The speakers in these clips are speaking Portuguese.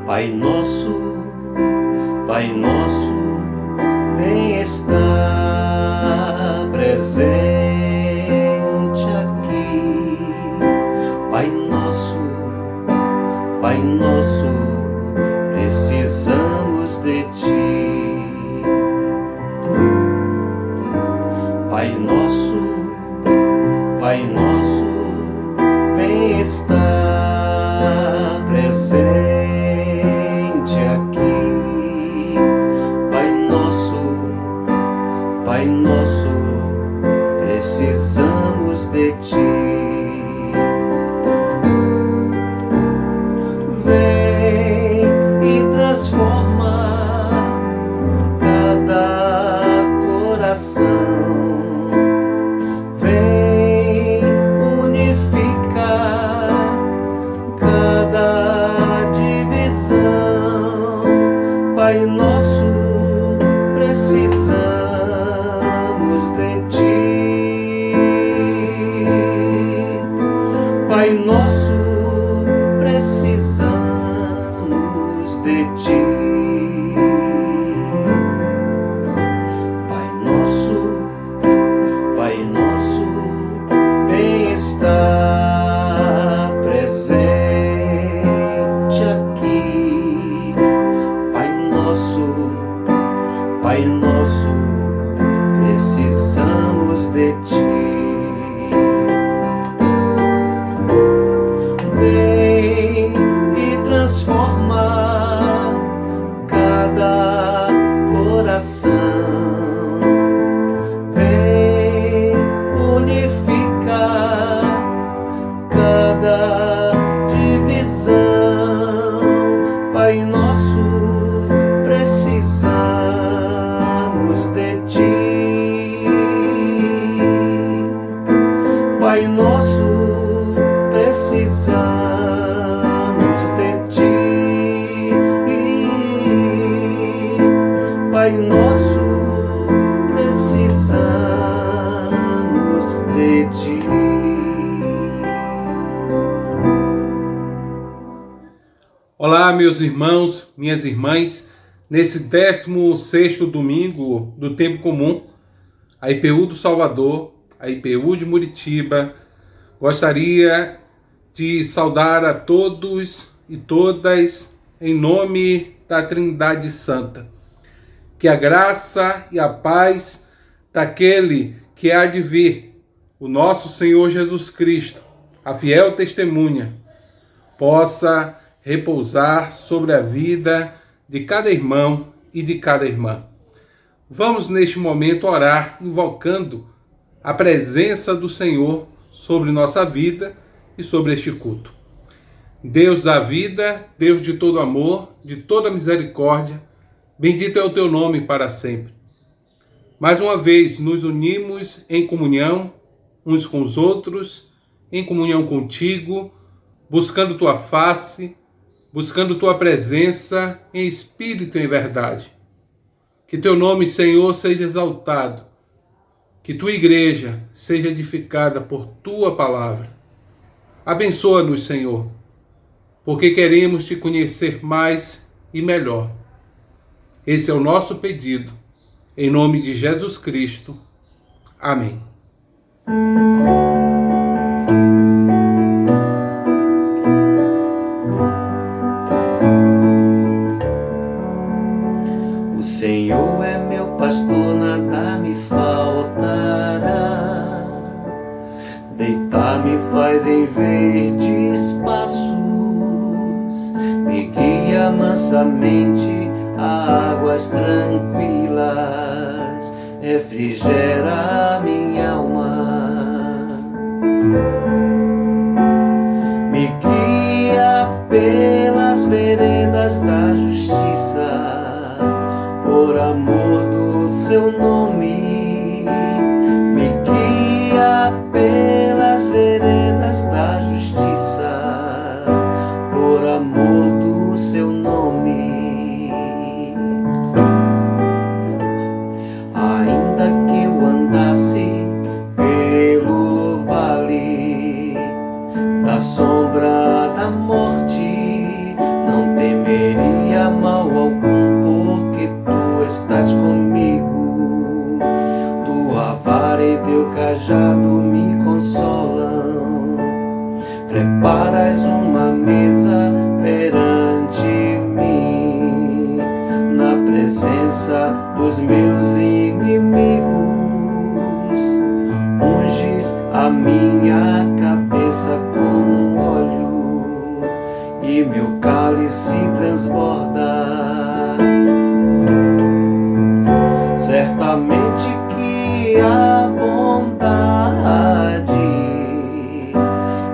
Pai nosso, vem estar presente aqui. Pai nosso, precisamos de Ti. Pai nosso, vem estar presente aqui. Pai nosso, precisamos de Ti. Vem e transforma cada coração. Vem unificar cada divisão. Pai nosso, precisamos de Ti. Pai nosso, precisamos de Ti. Pai nosso, vem estar presente aqui. Pai nosso, precisamos de Ti. Vem e transforma cada coração. Vem unificar cada divisão. Pai nosso, precisamos de Ti. Pai nosso, precisamos de Ti. Pai nosso, precisamos de Ti. Olá, meus irmãos, minhas irmãs. Nesse 16º domingo do Tempo Comum, a IPU do Salvador, a IPU de Muritiba, gostaria de saudar a todos e todas em nome da Trindade Santa. Que a graça e a paz daquele que há de vir, o nosso Senhor Jesus Cristo, a fiel testemunha, possa repousar sobre a vida de cada irmão e de cada irmã. Vamos neste momento orar, invocando a presença do Senhor sobre nossa vida e sobre este culto. Deus da vida, Deus de todo amor, de toda misericórdia, bendito é o Teu nome para sempre. Mais uma vez nos unimos em comunhão uns com os outros, em comunhão contigo, buscando Tua face, buscando Tua presença em espírito e em verdade. Que Teu nome, Senhor, seja exaltado. Que Tua igreja seja edificada por Tua palavra. Abençoa-nos, Senhor, porque queremos Te conhecer mais e melhor. Esse é o nosso pedido, em nome de Jesus Cristo. Amém. O Senhor é meu pastor, nada me faltará. Deitar-me faz em verdes passos, me guia mansamente a águas tranquilas, refrigera minha alma. Me guia pelas veredas da justiça, por amor do Seu nome. cajado me consolam. Preparas uma mesa perante mim, na presença dos meus inimigos. Unges a minha cabeça com óleo e meu cálice transborda. Certamente que a bondade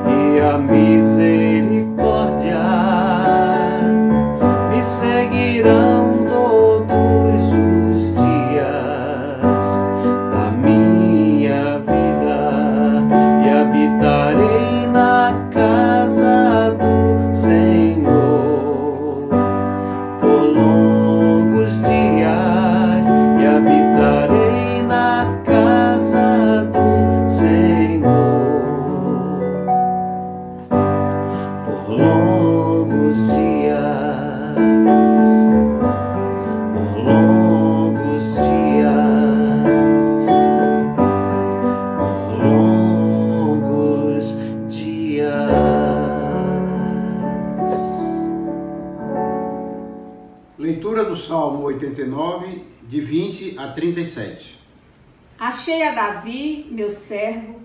e a misericórdia me seguirão todos os dias da minha vida, e habitarei na casa do Senhor por longos dias, e habitarei na casa do Senhor por longos dias, por longos dias, por longos dias. Leitura do Salmo 89, de 20 a 37. Achei a Davi, meu servo,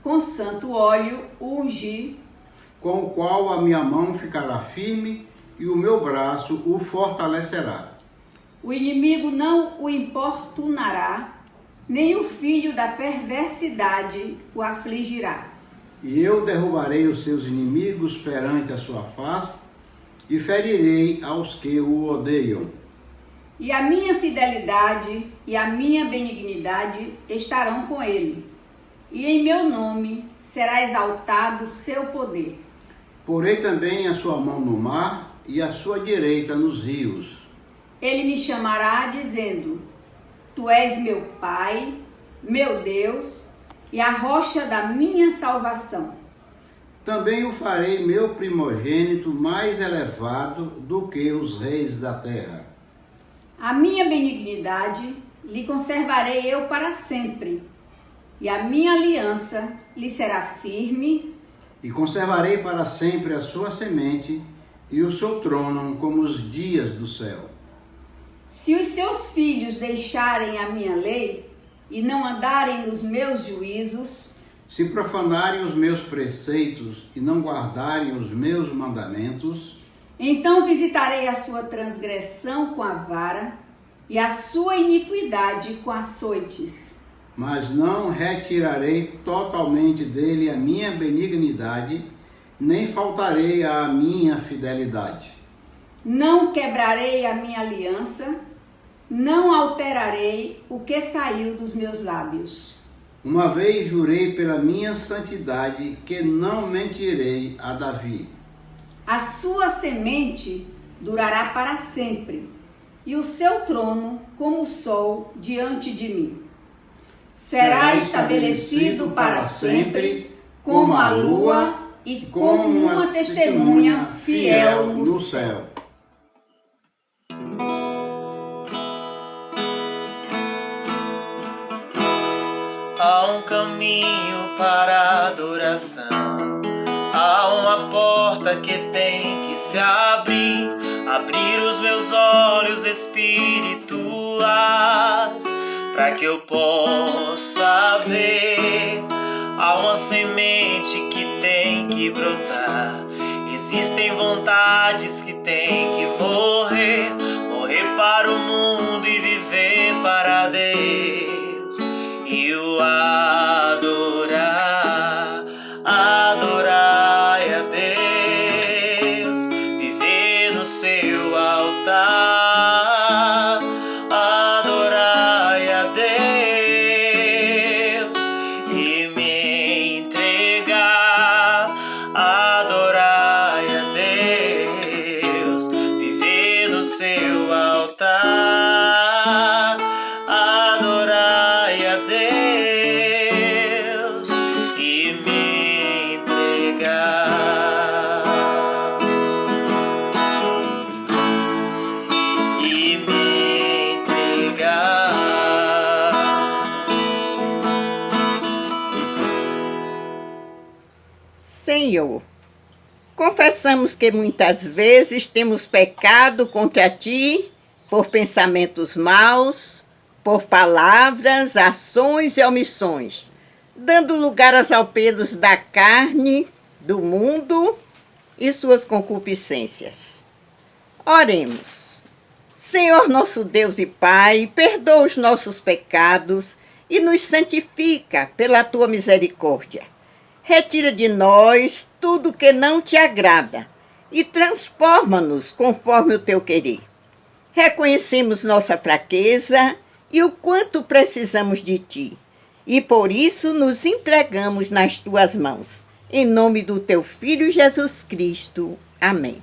com santo óleo o ungi, Com o qual a minha mão ficará firme e o meu braço o fortalecerá. o inimigo não o importunará, nem o filho da perversidade o afligirá. E eu derrubarei os seus inimigos perante a sua face e ferirei aos que o odeiam. E a minha fidelidade e a minha benignidade estarão com ele, e em meu nome será exaltado seu poder. Porei também a sua mão no mar e a sua direita nos rios. Ele me chamará dizendo: Tu és meu Pai, meu Deus, e a rocha da minha salvação. Também o farei meu primogênito mais elevado do que os reis da terra. A minha benignidade lhe conservarei eu para sempre, e a minha aliança lhe será firme. E conservarei para sempre a sua semente e o seu trono como os dias do céu. Se os seus filhos deixarem a minha lei e não andarem nos meus juízos, Se profanarem os meus preceitos e não guardarem os meus mandamentos, então visitarei a sua transgressão com a vara e a sua iniquidade com açoites. mas não retirarei totalmente dele a minha benignidade, nem faltarei à minha fidelidade. Não quebrarei a minha aliança, não alterarei o que saiu dos meus lábios. Uma vez jurei pela minha santidade que não mentirei a Davi. A sua semente durará para sempre, e o seu trono como o sol diante de mim. Será estabelecido para sempre, como a lua e como uma testemunha fiel no céu. Há um caminho para a adoração, há uma porta que tem que se abrir os meus olhos espirituais, para que eu possa ver. Há uma semente que tem que brotar, existem vontades que tem que morrer para o mundo e viver para Deus. E o adorar a Deus, viver no seu altar, adorar a Deus e me entregar, adorar a Deus, viver Senhor. Confessamos que muitas vezes temos pecado contra Ti por pensamentos maus, por palavras, ações e omissões, dando lugar aos alpedos da carne, do mundo e suas concupiscências. Oremos. Senhor nosso Deus e Pai, perdoa os nossos pecados e nos santifica pela Tua misericórdia. Retira de nós tudo que não Te agrada e transforma-nos conforme o Teu querer. Reconhecemos nossa fraqueza e o quanto precisamos de Ti, e por isso nos entregamos nas Tuas mãos. Em nome do Teu Filho Jesus Cristo. Amém.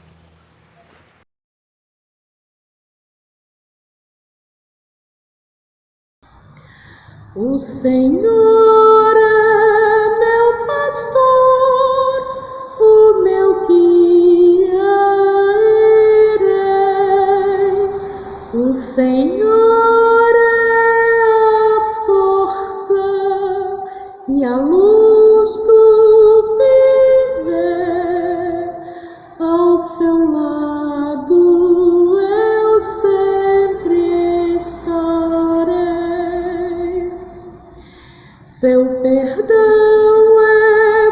O Senhor é meu pastor, o meu guia irei. O Senhor é a força e a luz do viver. Ao seu lado eu sempre estarei. Seu perdão é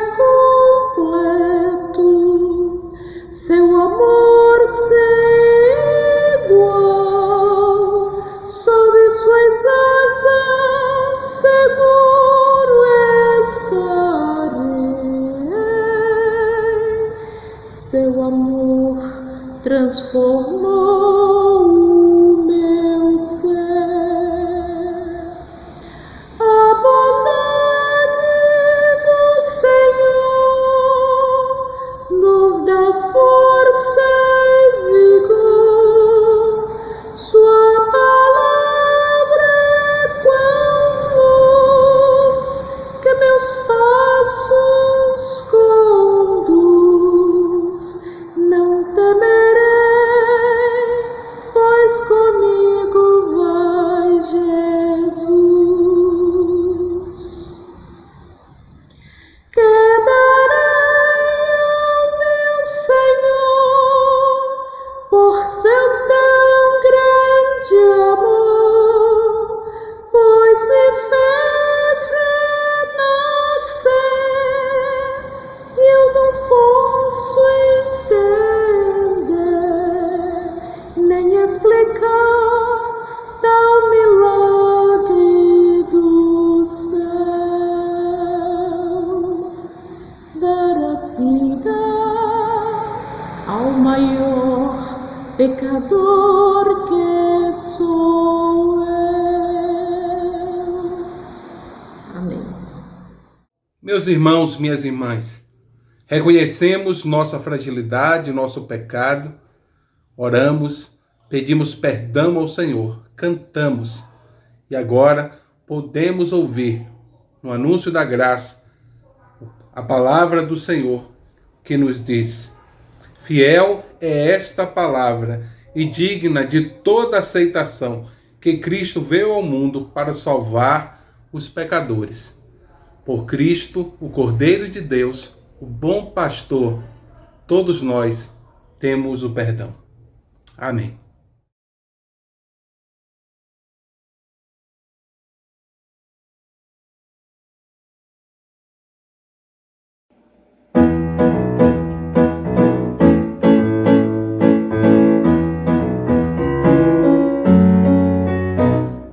completo, seu amor sem igual, sob suas asas seguro estarei. Seu amor transformou o meu ser. A bondade do Senhor nos dá força e vigor. Sua palavra é qual luz que meus passos conduz. Não temerei, pois comigo vai Jesus. Quedarei ao meu Senhor por seu tão grande amor, pois me fez renascer e eu não posso entender nem explicar tal milagre do céu. Dar a vida ao maior pecador que sou eu. Amém. Meus irmãos, minhas irmãs, reconhecemos nossa fragilidade, nosso pecado, oramos, pedimos perdão ao Senhor, cantamos e agora podemos ouvir no anúncio da graça a palavra do Senhor que nos diz: fiel é esta palavra e digna de toda aceitação, que Cristo veio ao mundo para salvar os pecadores. Por Cristo, o Cordeiro de Deus, o bom pastor, todos nós temos o perdão. Amém.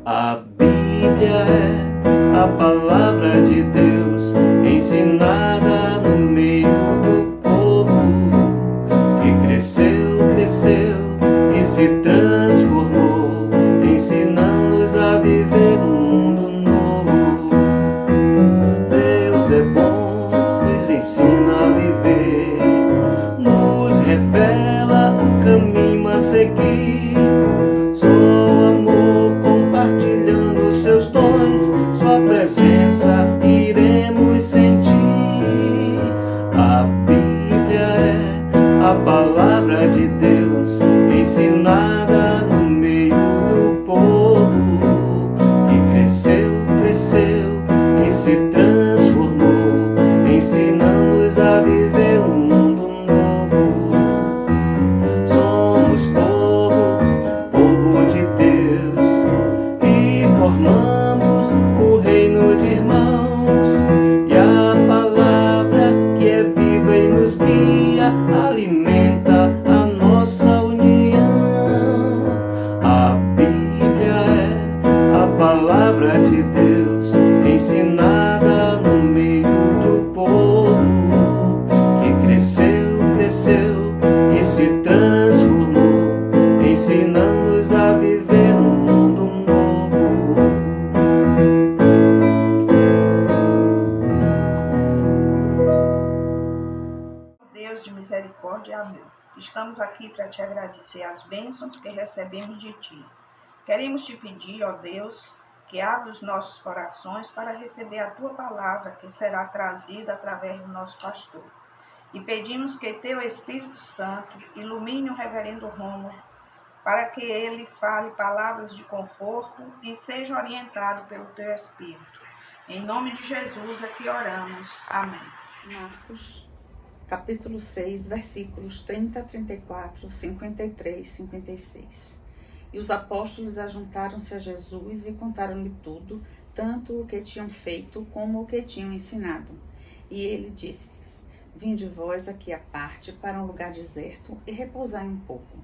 A Bíblia é a palavra de Deus, ensinada no meio do povo, que cresceu e se te agradecer as bênçãos que recebemos de ti. Queremos te pedir, ó Deus, que abra os nossos corações para receber a tua palavra, que será trazida através do nosso pastor. E pedimos que teu Espírito Santo ilumine o reverendo Rômulo, para que ele fale palavras de conforto e seja orientado pelo teu Espírito. Em nome de Jesus é que oramos. Amém. Marcos, capítulo 6, versículos 30, 34, 53, 56. E os apóstolos ajuntaram-se a Jesus e contaram-lhe tudo, tanto o que tinham feito como o que tinham ensinado. E ele disse-lhes: Vinde vós aqui à parte para um lugar deserto e repousai um pouco,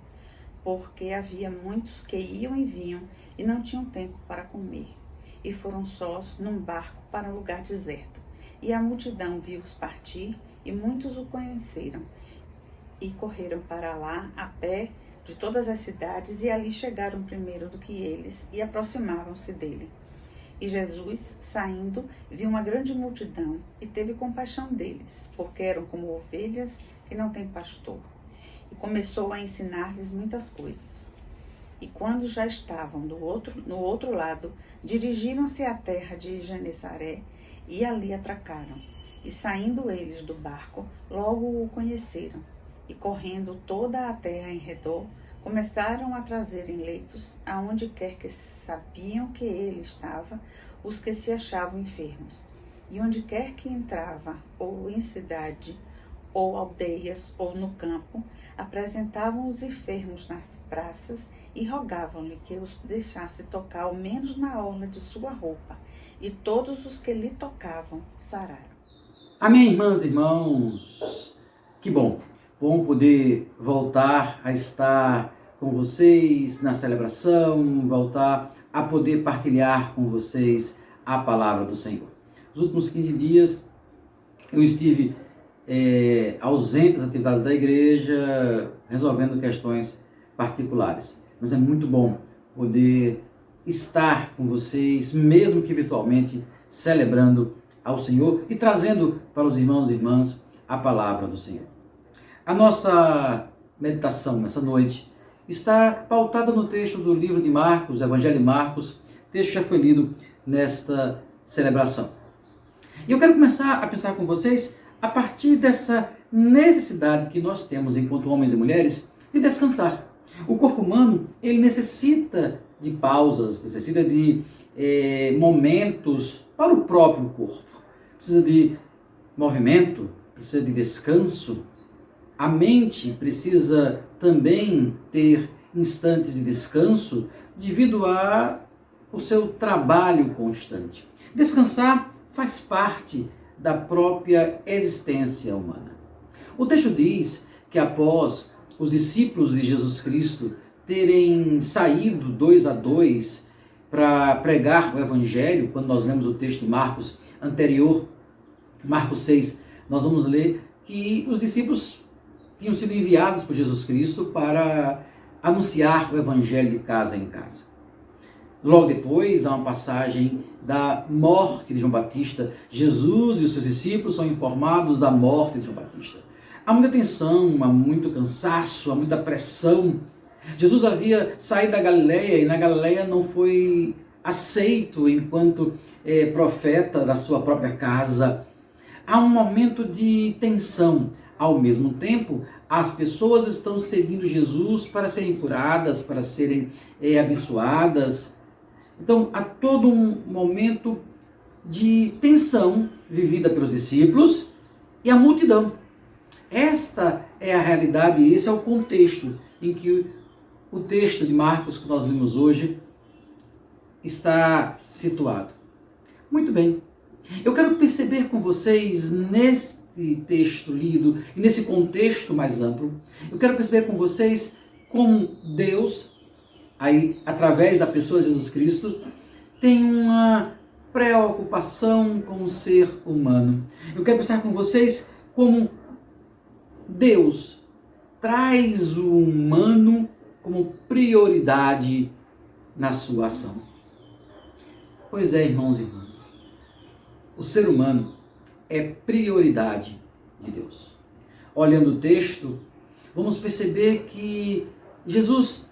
porque havia muitos que iam e vinham e não tinham tempo para comer. E foram sós num barco para um lugar deserto. E a multidão viu-os partir, e muitos o conheceram, e correram para lá a pé de todas as cidades, e ali chegaram primeiro do que eles, e aproximavam-se dele. E Jesus, saindo, viu uma grande multidão, e teve compaixão deles, porque eram como ovelhas que não têm pastor. E começou a ensinar-lhes muitas coisas. E quando já estavam no outro lado, dirigiram-se à terra de Genesaré, e ali atracaram. E saindo eles do barco, logo o conheceram. E correndo toda a terra em redor, começaram a trazer em leitos, aonde quer que sabiam que ele estava, os que se achavam enfermos. E onde quer que entrava, ou em cidade, ou aldeias, ou no campo, apresentavam os enfermos nas praças e rogavam-lhe que os deixasse tocar ao menos na orla de sua roupa. E todos os que lhe tocavam sararam. Amém, irmãs e irmãos. Que bom poder voltar a estar com vocês na celebração, voltar a poder partilhar com vocês a palavra do Senhor. Nos últimos 15 dias eu estive ausente das atividades da igreja, resolvendo questões particulares. Mas é muito bom poder estar com vocês, mesmo que virtualmente, celebrando ao Senhor e trazendo para os irmãos e irmãs a palavra do Senhor. A nossa meditação nessa noite está pautada no texto do livro de Marcos, do Evangelho de Marcos, texto que já foi lido nesta celebração. E eu quero começar a pensar com vocês a partir dessa necessidade que nós temos enquanto homens e mulheres de descansar. O corpo humano, ele necessita de pausas, necessita de momentos para o próprio corpo. Precisa de movimento, precisa de descanso. A mente precisa também ter instantes de descanso devido ao seu trabalho constante. Descansar faz parte da própria existência humana. O texto diz que após os discípulos de Jesus Cristo terem saído 2 a 2 para pregar o Evangelho, quando nós lemos o texto de Marcos anterior, Marcos 6, nós vamos ler que os discípulos tinham sido enviados por Jesus Cristo para anunciar o Evangelho de casa em casa. Logo depois, há uma passagem da morte de João Batista. Jesus e os seus discípulos são informados da morte de João Batista. Há muita tensão, há muito cansaço, há muita pressão. Jesus havia saído da Galileia e na Galileia não foi aceito enquanto profeta da sua própria casa. Há um momento de tensão. Ao mesmo tempo, as pessoas estão seguindo Jesus para serem curadas, para serem abençoadas. Então, há todo um momento de tensão vivida pelos discípulos e a multidão. Esta é a realidade e esse é o contexto em que o texto de Marcos que nós lemos hoje está situado. Muito bem. Eu quero perceber com vocês neste texto lido e nesse contexto mais amplo, eu quero perceber com vocês como Deus, aí através da pessoa de Jesus Cristo, tem uma preocupação com o ser humano. Eu quero pensar com vocês como Deus traz o humano como prioridade na sua ação. Pois é, irmãos e irmãs, o ser humano é prioridade de Deus. Olhando o texto, vamos perceber que Jesus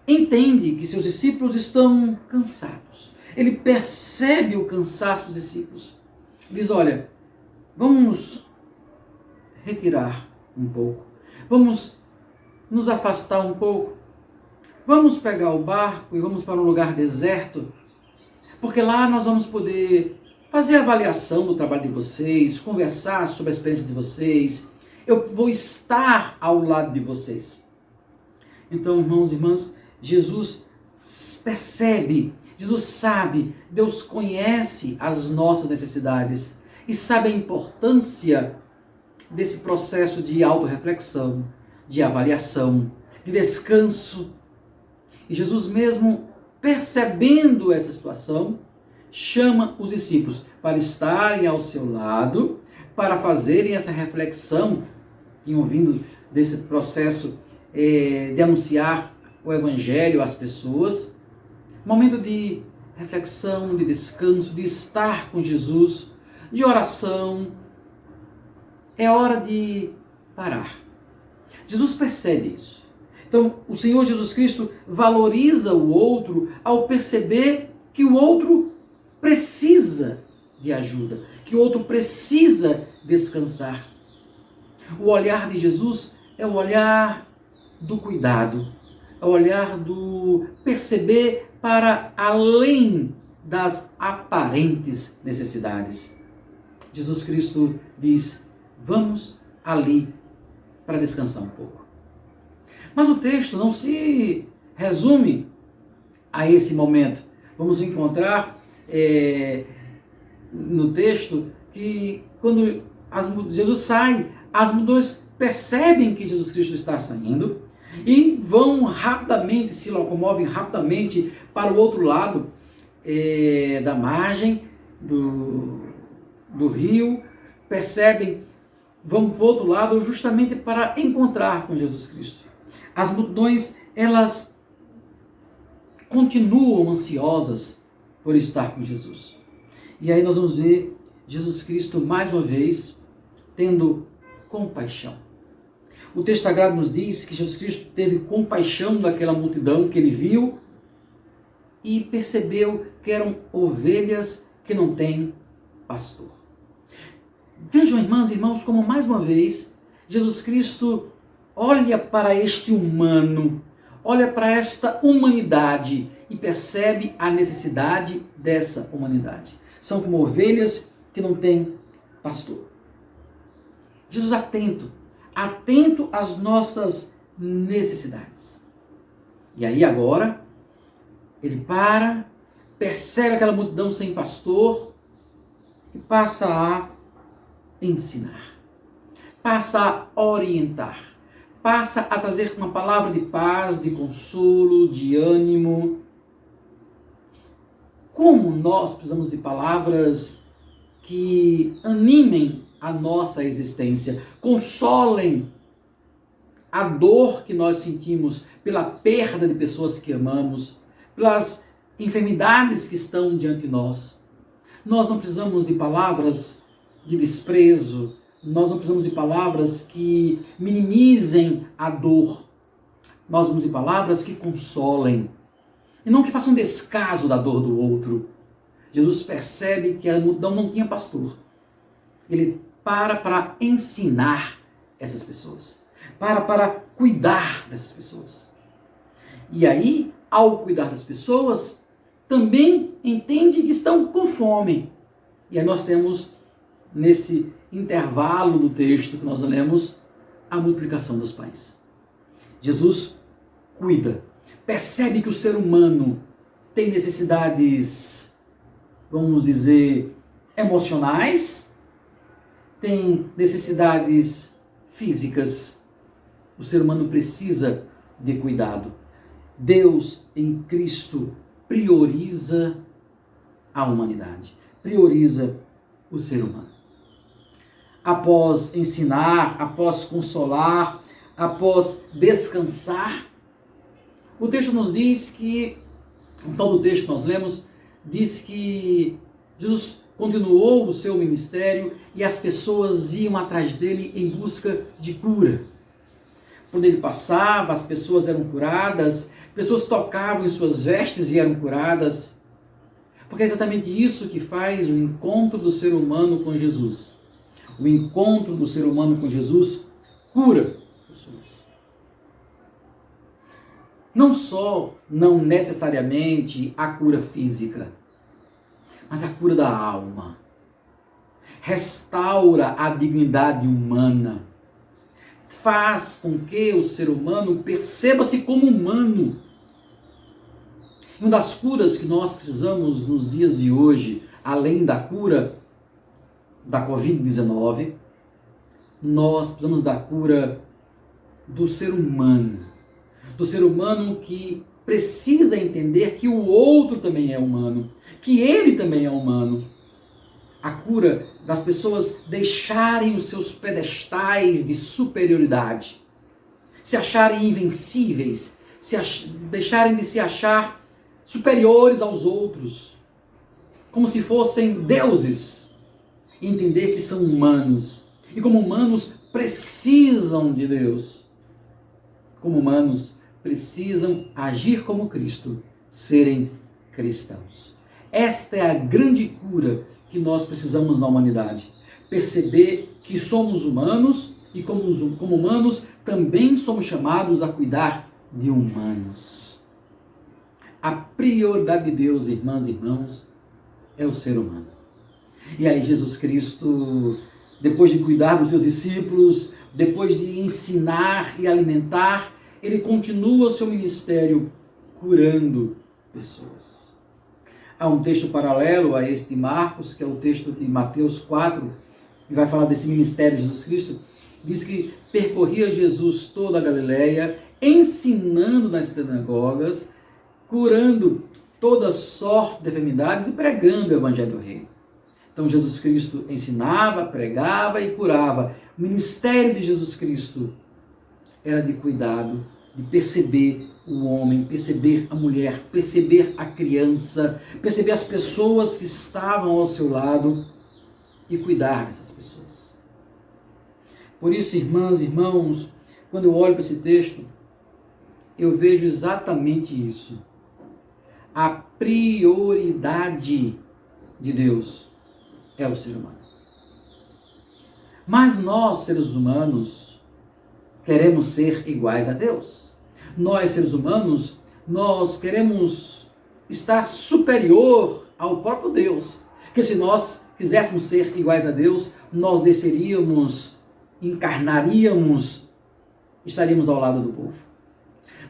entende que seus discípulos estão cansados. Ele percebe o cansaço dos discípulos. Diz, olha, vamos retirar um pouco. Vamos nos afastar um pouco. Vamos pegar o barco e vamos para um lugar deserto. Porque lá nós vamos poder fazer a avaliação do trabalho de vocês, conversar sobre a experiência de vocês. Eu vou estar ao lado de vocês. Então, irmãos e irmãs, Jesus percebe, Jesus sabe, Deus conhece as nossas necessidades e sabe a importância desse processo de autorreflexão, de avaliação, de descanso. E Jesus mesmo, percebendo essa situação, chama os discípulos para estarem ao seu lado, para fazerem essa reflexão, tinham vindo desse processo de anunciar o Evangelho às pessoas, momento de reflexão, de descanso, de estar com Jesus, de oração. É hora de parar. Jesus percebe isso. Então, o Senhor Jesus Cristo valoriza o outro ao perceber que o outro precisa de ajuda, que o outro precisa descansar. O olhar de Jesus é o olhar do cuidado, é o olhar do perceber para além das aparentes necessidades. Jesus Cristo diz, vamos ali para descansar um pouco. Mas o texto não se resume a esse momento. Vamos encontrar no texto que quando Jesus sai, as multidões percebem que Jesus Cristo está saindo e vão rapidamente, se locomovem rapidamente para o outro lado da margem do rio, percebem, vão para o outro lado justamente para encontrar com Jesus Cristo. As multidões, elas continuam ansiosas por estar com Jesus. E aí nós vamos ver Jesus Cristo mais uma vez tendo compaixão. O texto sagrado nos diz que Jesus Cristo teve compaixão daquela multidão que ele viu e percebeu que eram ovelhas que não têm pastor. Vejam, irmãs e irmãos, como mais uma vez Jesus Cristo olha para este humano, olha para esta humanidade e percebe a necessidade dessa humanidade. São como ovelhas que não têm pastor. Jesus atento às nossas necessidades. E aí agora, ele percebe aquela multidão sem pastor e passa a ensinar, passa a orientar, passa a trazer uma palavra de paz, de consolo, de ânimo. Como nós precisamos de palavras que animem a nossa existência, consolem a dor que nós sentimos pela perda de pessoas que amamos, pelas enfermidades que estão diante de nós. Nós não precisamos de palavras de desprezo, nós não precisamos de palavras que minimizem a dor. Nós precisamos de palavras que consolem e não que façam descaso da dor do outro. Jesus percebe que a multidão não tinha pastor. Ele para ensinar essas pessoas, para cuidar dessas pessoas. E aí, ao cuidar das pessoas, também entende que estão com fome. E aí nós temos, nesse intervalo do texto que nós lemos, a multiplicação dos pães. Jesus cuida, percebe que o ser humano tem necessidades, vamos dizer, emocionais, tem necessidades físicas. O ser humano precisa de cuidado. Deus, em Cristo, prioriza a humanidade, prioriza o ser humano. Após ensinar, após consolar, após descansar, o texto nos diz que, no final do texto que nós lemos, diz que Jesus continuou o seu ministério e as pessoas iam atrás dele em busca de cura. por onde ele passava, as pessoas eram curadas, pessoas tocavam em suas vestes e eram curadas. Porque é exatamente isso que faz o encontro do ser humano com Jesus. O encontro do ser humano com Jesus cura pessoas. Não necessariamente a cura física, mas a cura da alma. Restaura a dignidade humana. Faz com que o ser humano perceba-se como humano. Uma das curas que nós precisamos nos dias de hoje, além da cura da Covid-19, nós precisamos da cura do ser humano. Do ser humano que precisa entender que o outro também é humano, que ele também é humano. A cura das pessoas deixarem os seus pedestais de superioridade, se acharem invencíveis, deixarem de se achar superiores aos outros, como se fossem deuses, e entender que são humanos, e como humanos precisam de Deus, como humanos precisam agir como Cristo, serem cristãos. Esta é a grande cura que nós precisamos na humanidade. Perceber que somos humanos e como humanos também somos chamados a cuidar de humanos. A prioridade de Deus, irmãs e irmãos, é o ser humano. E aí Jesus Cristo, depois de cuidar dos seus discípulos, depois de ensinar e alimentar, ele continua o seu ministério curando pessoas. Há um texto paralelo a este de Marcos, que é o texto de Mateus 4, que vai falar desse ministério de Jesus Cristo. Diz que percorria Jesus toda a Galileia, ensinando nas sinagogas, curando toda sorte de enfermidades e pregando o evangelho do reino. Então Jesus Cristo ensinava, pregava e curava. O ministério de Jesus Cristo era de cuidado, de perceber o homem, perceber a mulher, perceber a criança, perceber as pessoas que estavam ao seu lado e cuidar dessas pessoas. Por isso, irmãs e irmãos, quando eu olho para esse texto, eu vejo exatamente isso. A prioridade de Deus é o ser humano. Mas nós, seres humanos, queremos ser iguais a Deus. Nós, seres humanos, nós queremos estar superior ao próprio Deus. Porque se nós quiséssemos ser iguais a Deus, nós desceríamos, encarnaríamos, estaríamos ao lado do povo.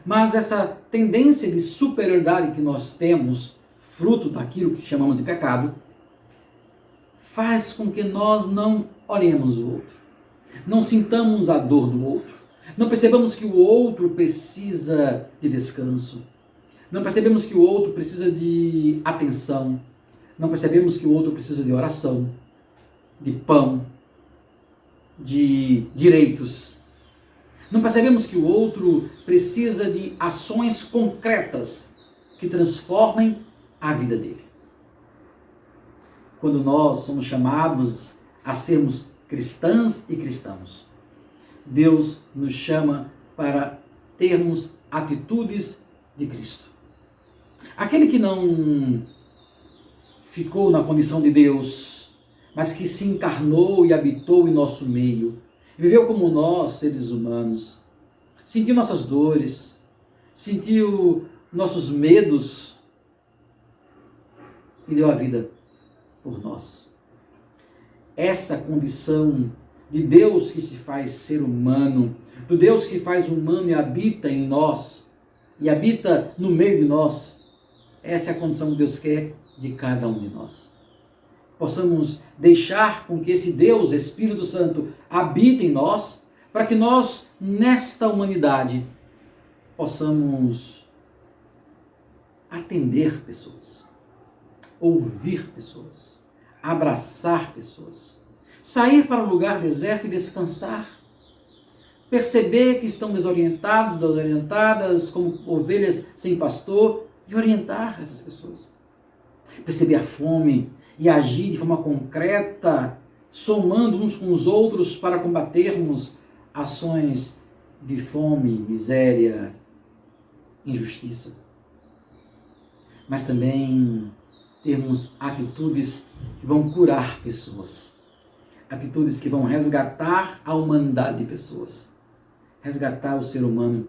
Mas essa tendência de superioridade que nós temos, fruto daquilo que chamamos de pecado, faz com que nós não olhemos o outro, não sintamos a dor do outro, não percebamos que o outro precisa de descanso, não percebemos que o outro precisa de atenção, não percebemos que o outro precisa de oração, de pão, de direitos. Não percebemos que o outro precisa de ações concretas que transformem a vida dele. Quando nós somos chamados a sermos cristãs e cristãos, Deus nos chama para termos atitudes de Cristo. Aquele que não ficou na condição de Deus, mas que se encarnou e habitou em nosso meio, viveu como nós, seres humanos, sentiu nossas dores, sentiu nossos medos e deu a vida por nós. Essa condição de Deus que se faz ser humano, do Deus que faz humano e habita em nós, e habita no meio de nós, essa é a condição que Deus quer de cada um de nós. Possamos deixar com que esse Deus, Espírito Santo, habite em nós, para que nós, nesta humanidade, possamos atender pessoas, ouvir pessoas, abraçar pessoas, sair para um lugar deserto e descansar, perceber que estão desorientados, desorientadas, como ovelhas sem pastor, e orientar essas pessoas. Perceber a fome e agir de forma concreta, somando uns com os outros para combatermos ações de fome, miséria, injustiça. Mas também termos atitudes que vão curar pessoas. Atitudes que vão resgatar a humanidade de pessoas. Resgatar o ser humano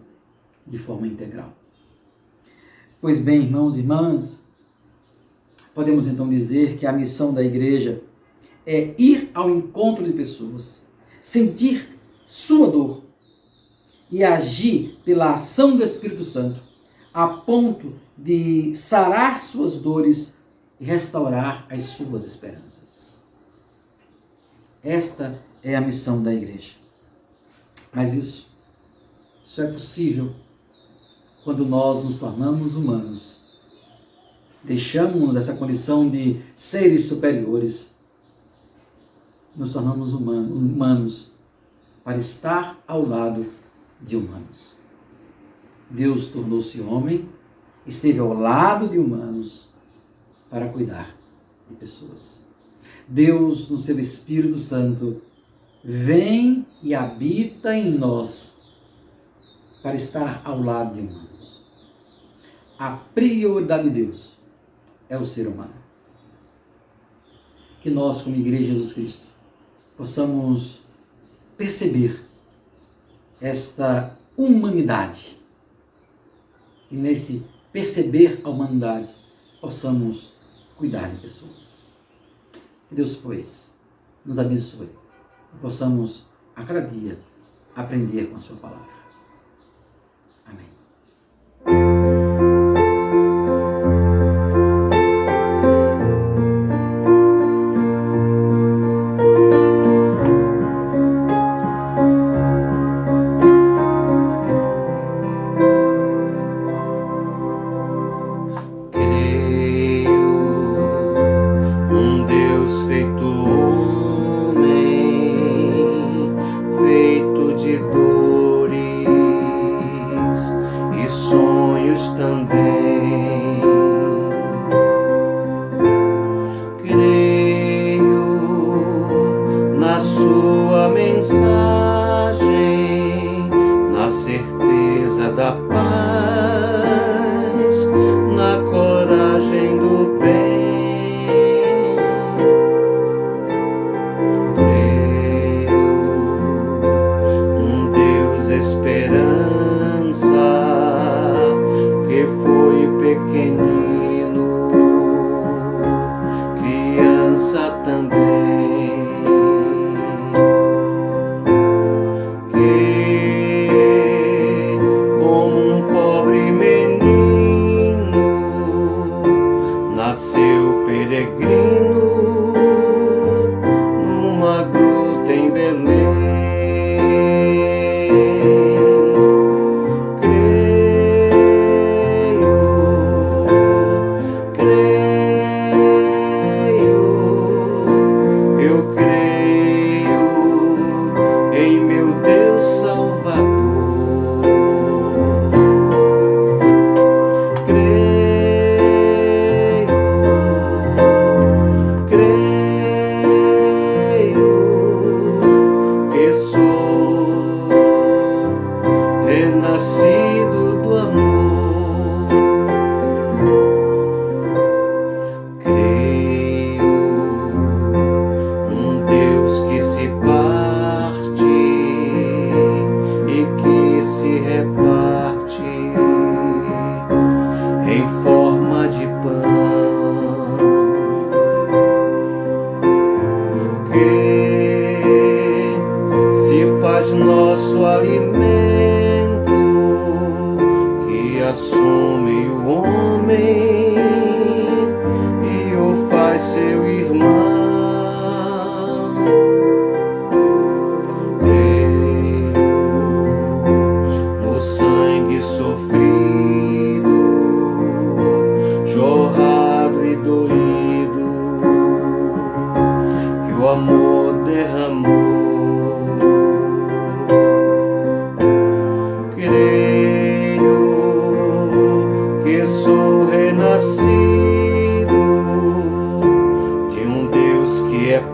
de forma integral. Pois bem, irmãos e irmãs, podemos então dizer que a missão da igreja é ir ao encontro de pessoas, sentir sua dor e agir pela ação do Espírito Santo, a ponto de sarar suas dores e restaurar as suas esperanças. Esta é a missão da igreja. Mas isso é possível quando nós nos tornamos humanos. Deixamos essa condição de seres superiores. Nos tornamos humanos para estar ao lado de humanos. Deus tornou-se homem, esteve ao lado de humanos para cuidar de pessoas. Deus, no seu Espírito Santo, vem e habita em nós para estar ao lado de humanos. A prioridade de Deus é o ser humano. Que nós, como Igreja de Jesus Cristo, possamos perceber esta humanidade. E nesse perceber a humanidade, possamos cuidar de pessoas. Que Deus, pois, nos abençoe e possamos, a cada dia, aprender com a sua palavra. Amém.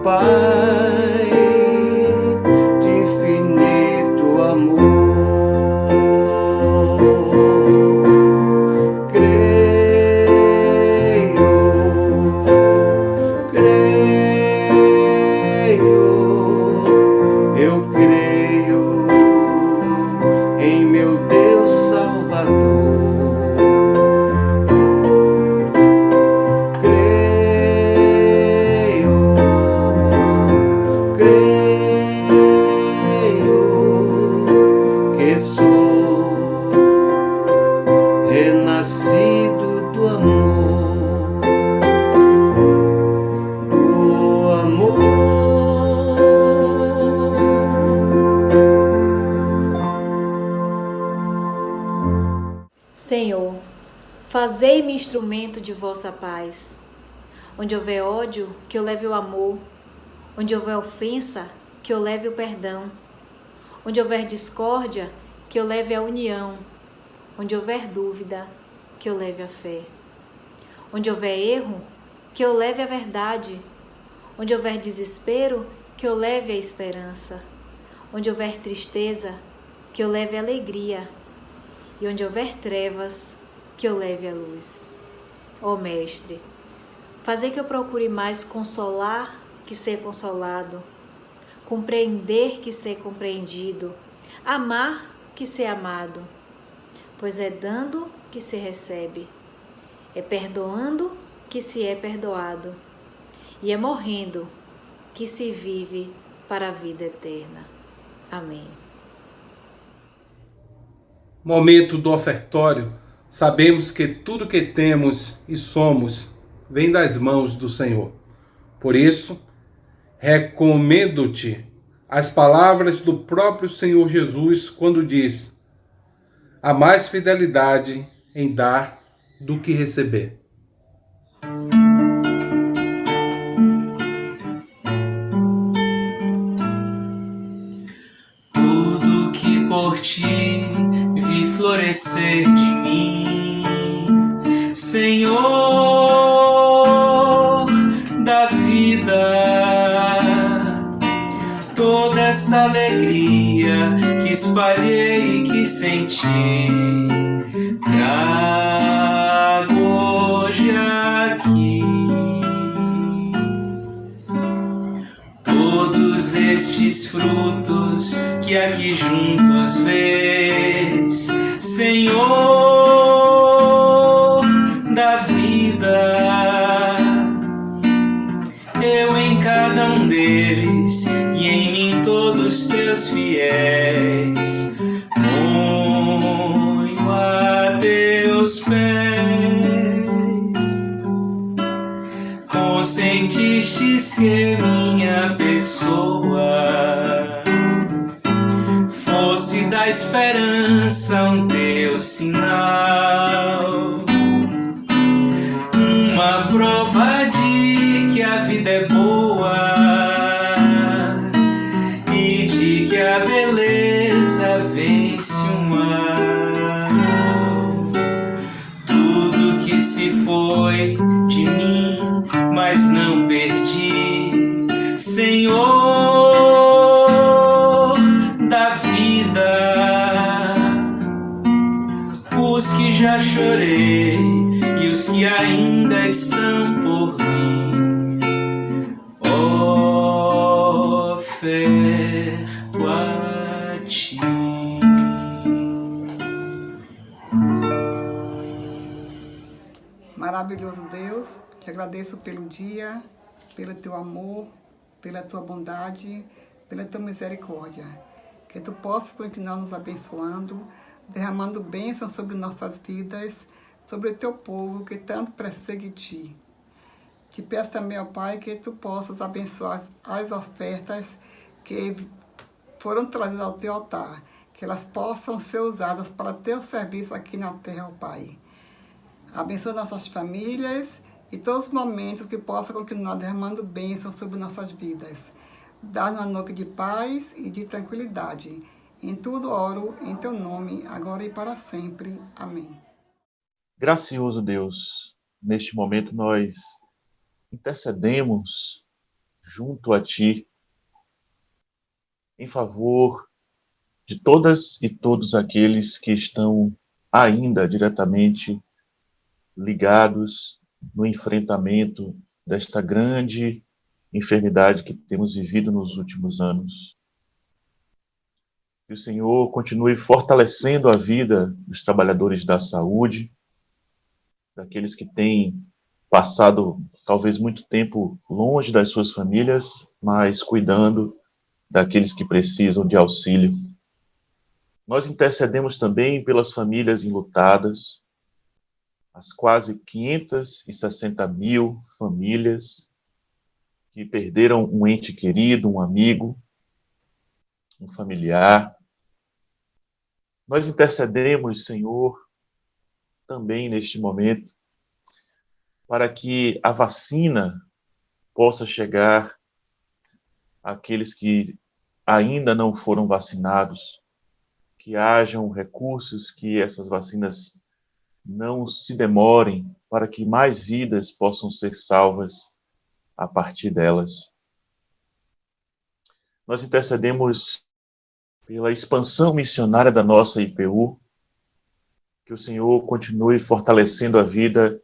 Pai de infinito amor. Fazei-me instrumento de vossa paz. Onde houver ódio, que eu leve o amor. Onde houver ofensa, que eu leve o perdão. Onde houver discórdia, que eu leve a união. Onde houver dúvida, que eu leve a fé. Onde houver erro, que eu leve a verdade. Onde houver desespero, que eu leve a esperança. Onde houver tristeza, que eu leve a alegria. E onde houver trevas, que eu leve a luz. Ó Mestre, fazei que eu procure mais consolar que ser consolado, compreender que ser compreendido, amar que ser amado, pois é dando que se recebe, é perdoando que se é perdoado, e é morrendo que se vive para a vida eterna. Amém. Momento do ofertório, sabemos que tudo que temos e somos vem das mãos do Senhor. Por isso, recomendo-te as palavras do próprio Senhor Jesus quando diz: há mais fidelidade em dar do que receber. Tudo que por ti vi florescer de mim, Senhor da vida, toda essa alegria que espalhei e que senti, trago hoje aqui. Todos estes frutos que aqui juntos vês, Senhor da vida, eu em cada um deles e em mim todos teus fiéis, ponho a teus pés. Consentistes que minha pessoa fosse da esperança um teu sinal, uma prova de que a vida é boa e de que a beleza vence o mal. Tudo que se foi de mim, mas não perdi, Senhor da vida. Os que já chorei e os que ainda estão por vir, oferto a ti. Maravilhoso Deus, te agradeço pelo dia, pelo teu amor, pela tua bondade, pela tua misericórdia. Que tu possas continuar nos abençoando, derramando bênçãos sobre nossas vidas, sobre o teu povo que tanto precisa de ti. Te peço também, ó Pai, que tu possas abençoar as ofertas que foram trazidas ao teu altar, que elas possam ser usadas para teu serviço aqui na terra, ó Pai. Abençoa nossas famílias e todos os momentos que possa continuar derramando bênçãos sobre nossas vidas. Dá-nos uma noite de paz e de tranquilidade. Em tudo oro em teu nome, agora e para sempre. Amém. Gracioso Deus, neste momento nós intercedemos junto a Ti em favor de todas e todos aqueles que estão ainda diretamente ligados no enfrentamento desta grande enfermidade que temos vivido nos últimos anos. Que o Senhor continue fortalecendo a vida dos trabalhadores da saúde, daqueles que têm passado talvez muito tempo longe das suas famílias, mas cuidando daqueles que precisam de auxílio. Nós intercedemos também pelas famílias enlutadas, as quase 560 mil famílias que perderam um ente querido, um amigo, um familiar. Nós intercedemos, Senhor, também neste momento, para que a vacina possa chegar àqueles que ainda não foram vacinados, que hajam recursos, que essas vacinas não se demorem, para que mais vidas possam ser salvas a partir delas. Nós intercedemos pela expansão missionária da nossa IPU, que o Senhor continue fortalecendo a vida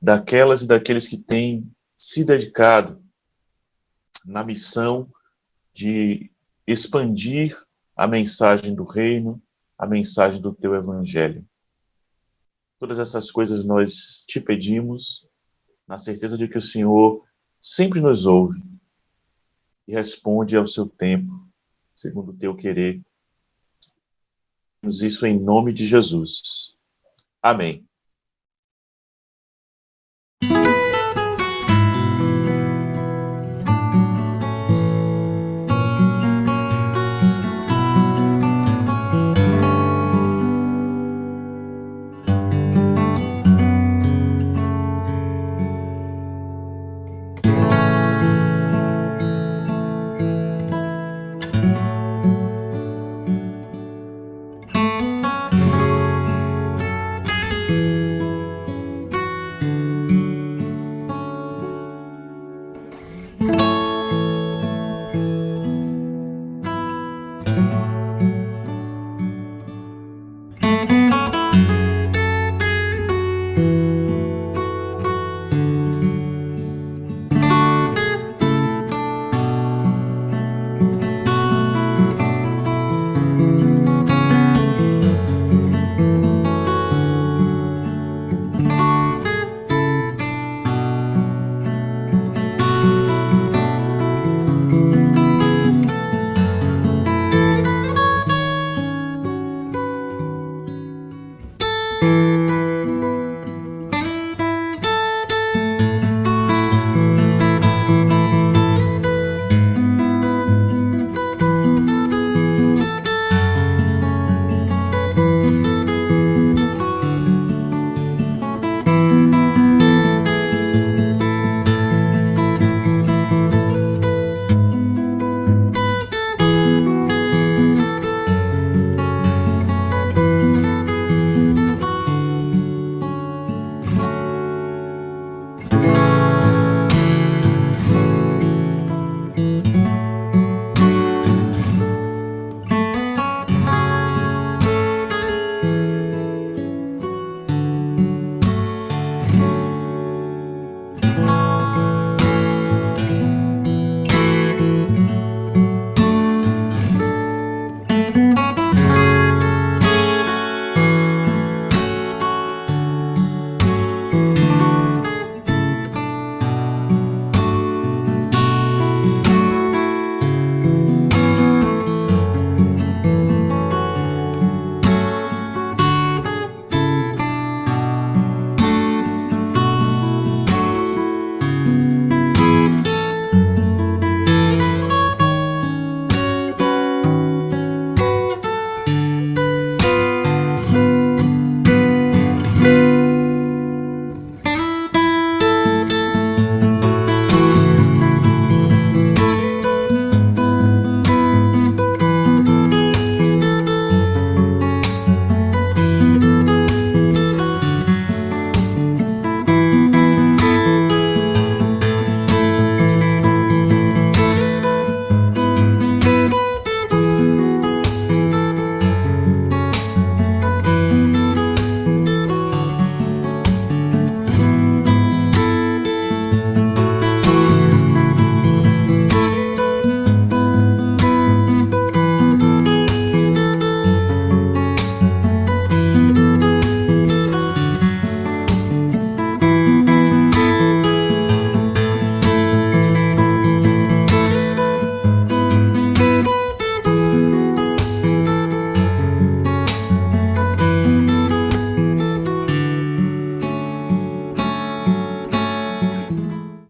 daquelas e daqueles que têm se dedicado na missão de expandir a mensagem do reino, a mensagem do teu evangelho. Todas essas coisas nós te pedimos, na certeza de que o Senhor sempre nos ouve e responde ao seu tempo, segundo o teu querer. Isso em nome de Jesus. Amém.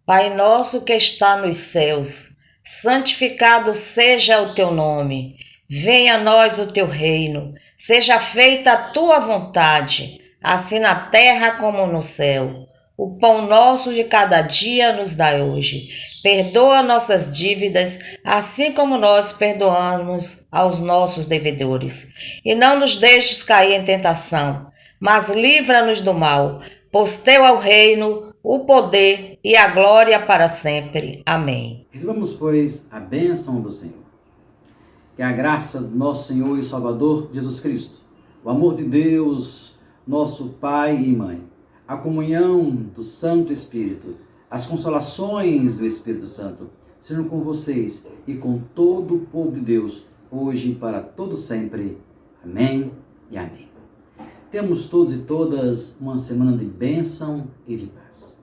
Pai nosso que está nos céus, santificado seja o teu nome. Venha a nós o teu reino. Seja feita a tua vontade, assim na terra como no céu. O pão nosso de cada dia nos dai hoje. Perdoa nossas dívidas, assim como nós perdoamos aos nossos devedores. E não nos deixes cair em tentação, mas livra-nos do mal, pois teu é o reino, o poder e a glória para sempre. Amém. Recebamos, pois, a bênção do Senhor. Que a graça do nosso Senhor e Salvador Jesus Cristo, o amor de Deus, nosso Pai e Mãe, a comunhão do Santo Espírito, as consolações do Espírito Santo, sejam com vocês e com todo o povo de Deus, hoje e para todo sempre. Amém e amém. Temos todos e todas uma semana de bênção e de paz.